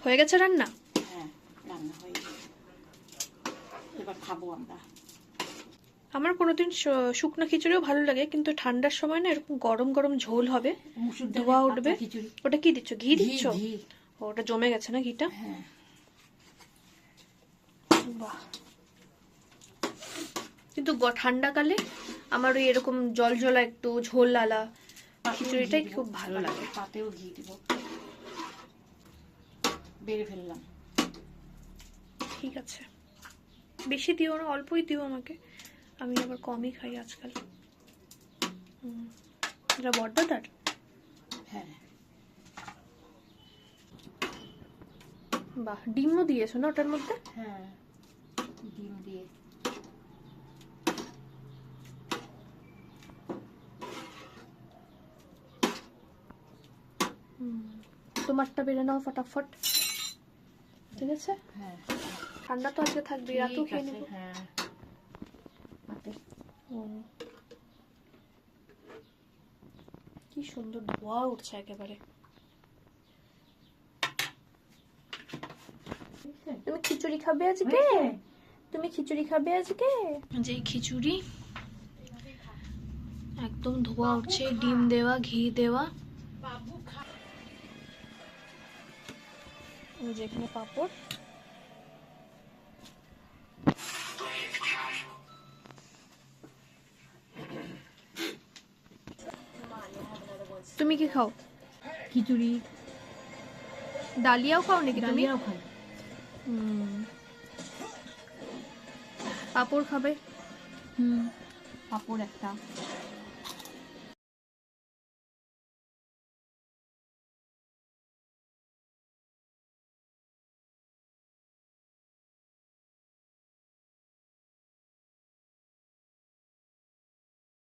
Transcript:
হয়ে গেছে রান্না? হ্যাঁ, রান্না হয়ে গেছে, এবার খাবো আমরা। আমার কোনোদিন শুকনো খিচুড়িও ভালো লাগে, কিন্তু ঠান্ডার সময় না এরকম গরম গরম ঝোল হবে, মুসুর ধোয়া ডালের উঠবে। পাতলা খিচুড়ি। ওটা কি দিচ্ছ, ঘি দিচ্ছ? ঘি। ওটা জমে গেছে না ঘিটা? হ্যাঁ। বাহ, কিন্তু ঠান্ডাকালে আমার ওই এরকম জল জলা একটু ঝোল লালা খিচুড়িটাই খুব ভালো লাগে। পাতেও ঘি দিব, বেড়ে ফেললাম। ঠিক আছে, বেশি দিও না, অল্পই দিও আমাকে, আমি আবার কমই খাই আজকাল। এটা বড়দাদার? হ্যাঁ। বাহ, ডিমও দিয়েছো না ওটার মধ্যে? হ্যাঁ, ডিম দিয়ে। তোমারটা বেড়ে নাও ফটাফট, ঠিক আছে? হ্যাঁ, ঠান্ডা তো আজকে থাকবে, রাতেও খেয়ে নেবো। হ্যাঁ। কি সুন্দর ধোয়া উঠছে একেবারে। তুমি খিচুড়ি খাবে আজকে? তুমি খিচুড়ি খাবে আজকে? যে খিচুড়ি একদম ধোয়া উঠছে, ডিম দেওয়া, ঘি দেওয়া। ওই যে এখানে পাঁপড়। তুমি কি খাও? খিচুড়ি। ডালিয়াও খাও নাকি তুমি? ডালিয়াও খাই। পাঁপড় খাবে? পাঁপড় একটা।